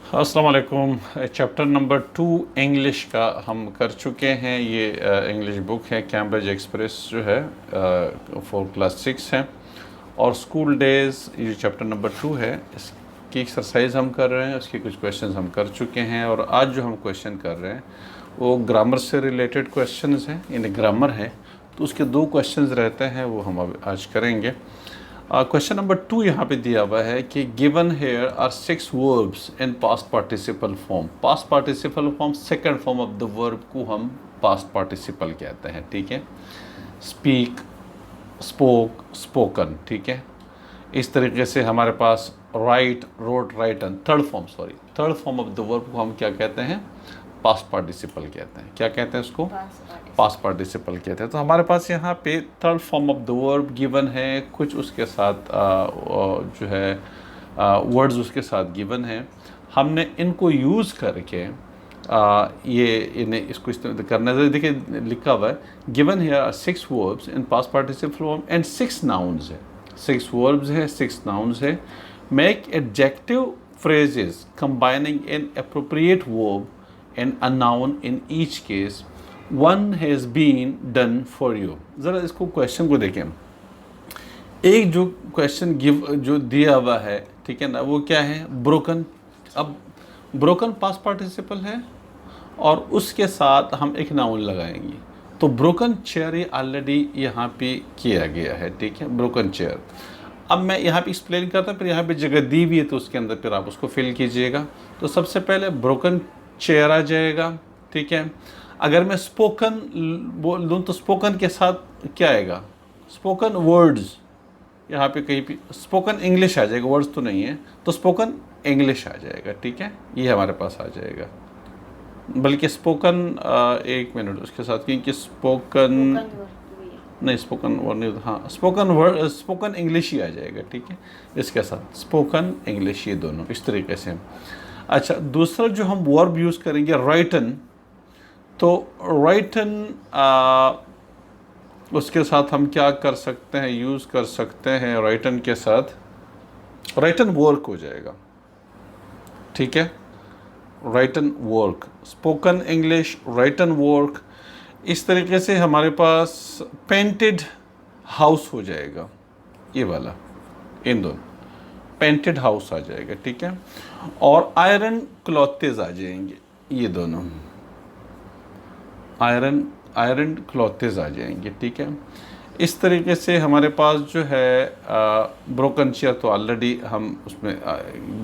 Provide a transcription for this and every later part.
अस्सलाम वालेकुम। Chapter number 2 English का हम कर चुके हैं। ये इंग्लिश बुक है कैम्ब्रिज एक्सप्रेस जो है फॉर क्लास 6 है और स्कूल डेज़ ये चैप्टर नंबर 2 है। इसकी एक्सरसाइज हम कर रहे हैं, उसके कुछ क्वेश्चंस हम कर चुके हैं और आज जो हम क्वेश्चन कर रहे हैं वो ग्रामर से रिलेटेड क्वेश्चंस हैं, यानी ग्रामर है तो उसके 2 क्वेश्चंस रहते हैं, वो हम अब आज करेंगे। क्वेश्चन नंबर 2 यहाँ पे दिया हुआ है कि given here are 6 verbs in past participle form. Past participle form second form of the verb को हम पास्ट पार्टिसिपल कहते हैं, ठीक है। स्पीक, स्पोक, स्पोकन, ठीक है। इस तरीके से हमारे पास write, wrote, written, third form of the verb को हम क्या कहते हैं? पास्ट पार्टिसिपल कहते हैं। क्या कहते हैं उसको? पास्ट पार्टिसिपल कहते हैं। तो हमारे पास यहाँ पे third form of the verb given है, कुछ उसके साथ जो है वर्ड्स उसके साथ गिवन है। हमने इनको यूज़ करके ये इन्हें इसको इस्तेमाल करना है। देखिए लिखा हुआ है given here are 6 verbs in past participle form and 6 nouns है। 6 वर्ब्स है, 6 नाउन्स है। Make adjective phrases combining an appropriate verb and a noun in each case. One has been done for you. ज़रा इसको question को देखें। एक जो question जो दिया हुआ है, ठीक है ना, वो क्या है? ब्रोकन। अब ब्रोकन पास्ट पार्टिसिपल है और उसके साथ हम एक नाउन लगाएंगे तो ब्रोकन चेयर ये ऑलरेडी यहाँ पे किया गया है, ठीक है, ब्रोकन चेयर। अब मैं यहाँ पे एक्सप्लेन करता हूँ, फिर यहाँ पे जगह दी हुई है तो उसके अंदर फिर आप उसको फिल कीजिएगा। तो सबसे पहले ब्रोकन चेयर आ जाएगा, ठीक है। अगर मैं स्पोकन बोल दूँ तो स्पोकन के साथ क्या आएगा? Spoken words. यहाँ पे कहीं भी स्पोकन इंग्लिश आ जाएगा, वर्ड्स तो नहीं है, तो स्पोकन इंग्लिश आ जाएगा, ठीक है, ये हमारे पास आ जाएगा। बल्कि स्पोकन एक मिनट उसके साथ, क्योंकि स्पोकन नहीं, स्पोकन वर्ड नहीं, हाँ स्पोकन वर्ड, स्पोकन इंग्लिश ही आ जाएगा, ठीक है, इसके साथ स्पोकन इंग्लिश, ये दोनों इस तरीके से। अच्छा, दूसरा जो हम वर्ब यूज़ करेंगे राइटन, तो राइटन उसके साथ हम क्या कर सकते हैं? यूज़ कर सकते हैं राइटन के साथ, राइटन वर्क हो जाएगा, ठीक है, written work, spoken English, written work. इस तरीके से हमारे पास पेंटेड हाउस हो जाएगा, ये वाला, इन दोनों पेंटेड हाउस आ जाएगा, ठीक है। और आयरन क्लॉथेज आ जाएंगे, ये दोनों आयरन क्लॉथेज आ जाएंगे, ठीक है। इस तरीके से हमारे पास जो है ब्रोकन चेयर तो ऑलरेडी हम उसमें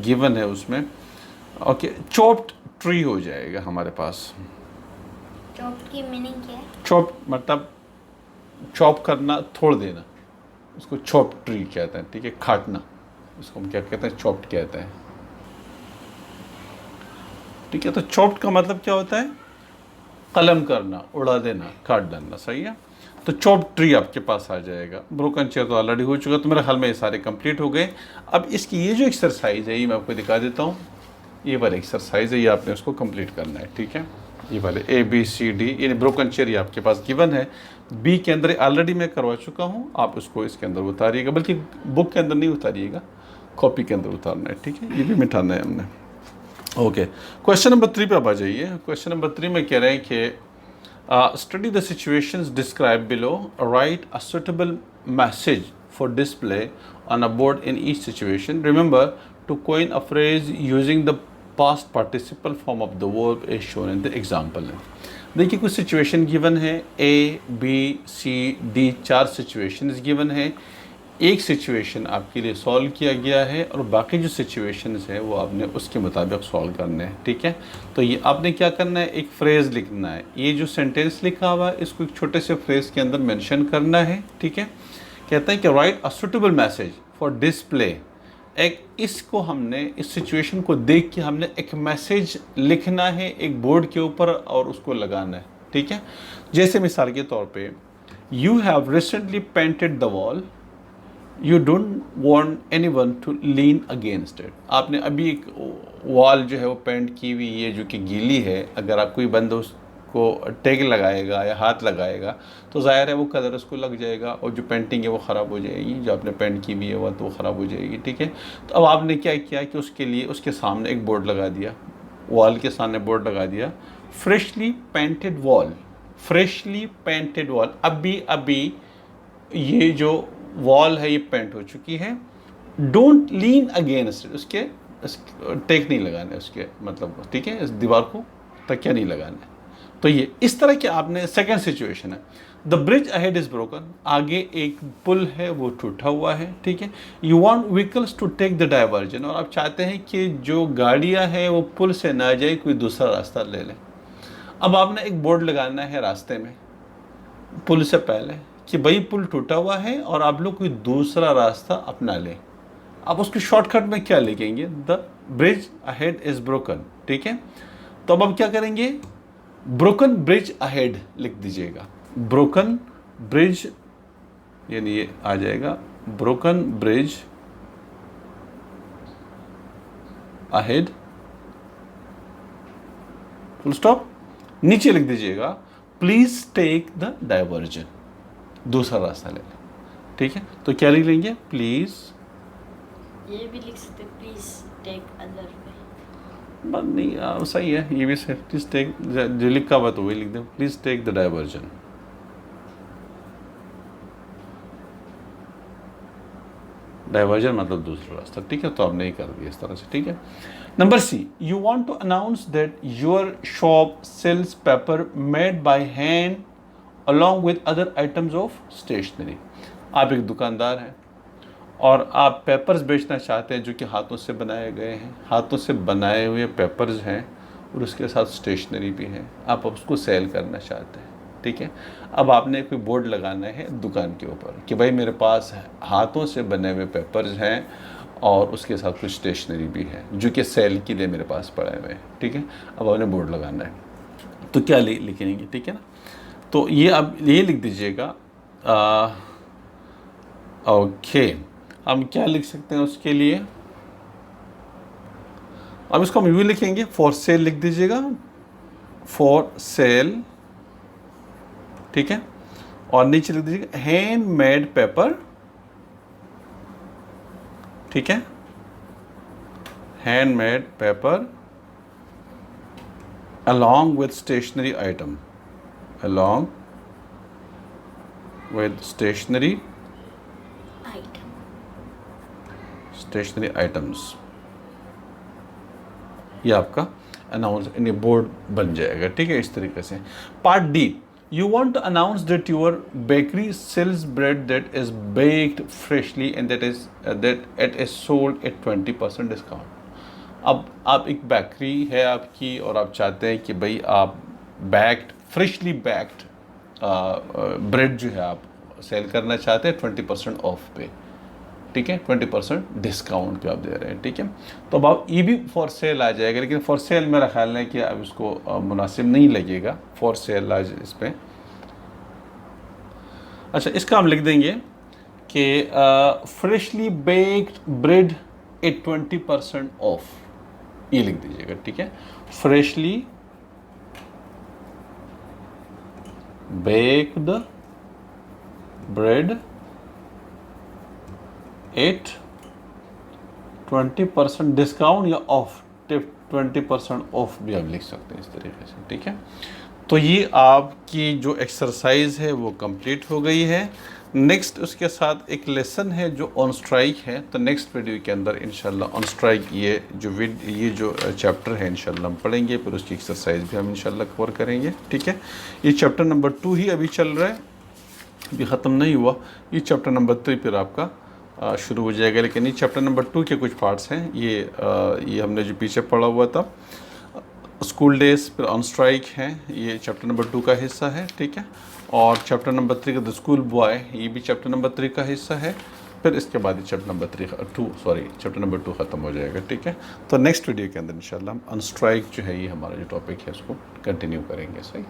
गिवन है उसमें। ओके, चॉप्ड ट्री हो जाएगा हमारे पास। चॉप की मीनिंग क्या है? चॉप मतलब चॉप करना, तोड़ देना, उसको चॉप ट्री कहते हैं, ठीक है, काटना, इसको हम क्या कहते हैं? चॉप्ड कहते हैं, ठीक है। तो चॉप्ड का मतलब क्या होता है? कलम करना, उड़ा देना, काट डालना, सही है। तो चॉप ट्री आपके पास आ जाएगा। ब्रोकन चेयर तो ऑलरेडी हो चुका, तो मेरे ख्याल में ये सारे कंप्लीट हो गए। अब इसकी ये जो एक्सरसाइज है ये मैं आपको दिखा देता हूँ। ये वाला एक्सरसाइज है, ये आपने उसको कंप्लीट करना है, ठीक है। ये वाले ABCD, ये ब्रोकन चेयर ये आपके पास गिवन है। बी के अंदर ऑलरेडी मैं करवा चुका हूँ, आप उसको इसके अंदर उतारिएगा, बल्कि बुक के अंदर नहीं उतारिएगा, कॉपी के अंदर उतारना है, ठीक है। ये भी मिटाना है हमने। ओके, क्वेश्चन नंबर 3 पे आप आ जाइए। क्वेश्चन नंबर 3 में कह रहे हैं कि study the situations describe below, write a suitable message for display on a board in each situation, remember to coin a phrase using the past participle form of the verb is shown in the example है। देखिए कुछ situation given है, ABCD 4 situations given है। एक situation आपके लिए solve किया गया है और बाकी जो सिचुएशंस है वो आपने उसके मुताबिक सॉल्व करने हैं, ठीक है। तो ये आपने क्या करना है? एक फ्रेज़ लिखना है। ये जो सेंटेंस लिखा हुआ है इसको एक छोटे से फ्रेज़ के अंदर मेंशन करना है, ठीक है। कहता है कि right a suitable message for display, एक इसको हमने इस सिचुएशन को देख के हमने एक मैसेज लिखना है एक बोर्ड के ऊपर और उसको लगाना है, ठीक है। जैसे मिसाल के तौर पे, you have recently painted the wall, you don't want anyone to lean against it. आपने अभी एक वॉल जो है वो पेंट की हुई है जो कि गीली है, अगर आप कोई बंदा को टैग लगाएगा या हाथ लगाएगा तो ज़ाहिर है वो कलर उसको लग जाएगा और जो पेंटिंग है वो ख़राब हो जाएगी, जो आपने पेंट की भी है वो तो वो ख़राब हो जाएगी, ठीक है। तो अब आपने क्या किया कि उसके लिए उसके सामने एक बोर्ड लगा दिया, वॉल के सामने बोर्ड लगा दिया, freshly painted wall, freshly painted wall. अभी ये जो वॉल है ये पेंट हो चुकी है, डोंट लीन अगेंस्ट, उसके टेक नहीं लगाने उसके, मतलब ठीक है, इस दीवार को तकिया नहीं लगाना है। तो ये इस तरह के आपने सेकंड सिचुएशन है, the bridge ahead is broken, आगे एक पुल है वो टूटा हुआ है, ठीक है। You want vehicles to take the diversion, और आप चाहते हैं कि जो गाड़ियां हैं वो पुल से ना जाए, कोई दूसरा रास्ता ले लें। अब आपने एक बोर्ड लगाना है रास्ते में पुल से पहले कि भाई पुल टूटा हुआ है और आप लोग कोई दूसरा रास्ता अपना लें। आप उसके शॉर्टकट में क्या लिखेंगे, the bridge ahead is broken, ठीक है। तो अब क्या करेंगे, ब्रोकन ब्रिज अहेड लिख दीजिएगा, ब्रोकन ब्रिज, यानी ये आ जाएगा broken bridge ahead, full stop. नीचे लिख दीजिएगा प्लीज टेक द डाइवर्जन, दूसरा रास्ता ले लें, ठीक है। तो क्या लिख लेंगे, प्लीज, ये भी लिख सकते प्लीज टेक अदर वे। नहीं सही है, ये भी सही, प्लीज टेक, जो लिखा हुआ तो वही लिख दें, please take the diversion. Diversion मतलब दूसरा रास्ता, ठीक है। तो आपने ही कर दिया इस तरह से, ठीक है। Number C, you want to announce that your shop sells paper made by hand along with other items of stationery. आप एक दुकानदार हैं और आप पेपर्स बेचना चाहते हैं जो कि हाथों से बनाए गए हैं, हाथों से बनाए हुए पेपर्स हैं और उसके साथ स्टेशनरी भी है, आप उसको सेल करना चाहते हैं, ठीक है। अब आपने कोई बोर्ड लगाना है दुकान के ऊपर कि भाई मेरे पास हाथों से बने हुए पेपर्स हैं और उसके साथ कुछ स्टेशनरी भी है जो कि सेल के लिए मेरे पास पड़े हुए हैं, ठीक है। अब आपने बोर्ड लगाना है तो क्या लिखेंगे, ठीक है ना। तो ये अब ये लिख दीजिएगा, ओके। हम क्या लिख सकते हैं उसके लिए, अब इसको हम यूँ लिखेंगे, फॉर सेल लिख दीजिएगा, फॉर सेल, ठीक है। और नीचे लिख दीजिएगा हैंड मेड पेपर, ठीक है, hand made paper along with stationery item, along with stationery items, ये आपका अनाउंस बोर्ड बन जाएगा, ठीक है, इस तरीके से। Part D, you want to announce that your bakery sells bread that is baked freshly and that it is sold at 20% discount. अब आप एक बेकरी है आपकी और आप चाहते हैं कि भाई आप फ्रेशली बैक्ड ब्रेड जो है आप सेल करना चाहते हैं 20% ऑफ पे, ठीक है, 20% डिस्काउंट पे आप दे रहे हैं, ठीक है। तो अब आप ये भी फॉर सेल आ जाएगा, लेकिन फॉर सेल मेरा ख्याल है कि अब इसको मुनासिब नहीं लगेगा फॉर सेल आज इस पर। अच्छा, इसका हम लिख देंगे कि freshly baked bread at 20% off, ये लिख दीजिएगा, ठीक है। Freshly baked bread at 20% discount या ऑफ, 20% ऑफ भी आप लिख सकते हैं इस तरीके से, ठीक है। तो ये आपकी जो एक्सरसाइज है वो कंप्लीट हो गई है। नेक्स्ट उसके साथ एक लेसन है जो ऑन स्ट्राइक है, तो नेक्स्ट वीडियो के अंदर इंशाल्लाह ऑन स्ट्राइक ये जो चैप्टर है इंशाल्लाह हम पढ़ेंगे, फिर उसकी एक्सरसाइज भी हम इंशाल्लाह कवर करेंगे, ठीक है। ये चैप्टर नंबर 2 ही अभी चल रहा है, अभी ख़त्म नहीं हुआ। ये चैप्टर नंबर 3 फिर आपका शुरू हो जाएगा, लेकिन ये चैप्टर नंबर 2 के कुछ पार्ट्स हैं। ये हमने जो पीछे पढ़ा हुआ था स्कूल डेज, फिर ऑन स्ट्राइक है, ये चैप्टर नंबर 2 का हिस्सा है, ठीक है। और चैप्टर नंबर 3 का द स्कूल बॉय, ये भी चैप्टर नंबर 3 का हिस्सा है। फिर इसके बाद ही चैप्टर नंबर 2 ख़त्म हो जाएगा, ठीक है। तो नेक्स्ट वीडियो के अंदर इंशाल्लाह हम ऑन स्ट्राइक जो है ये हमारा जो टॉपिक है उसको कंटिन्यू करेंगे, सही।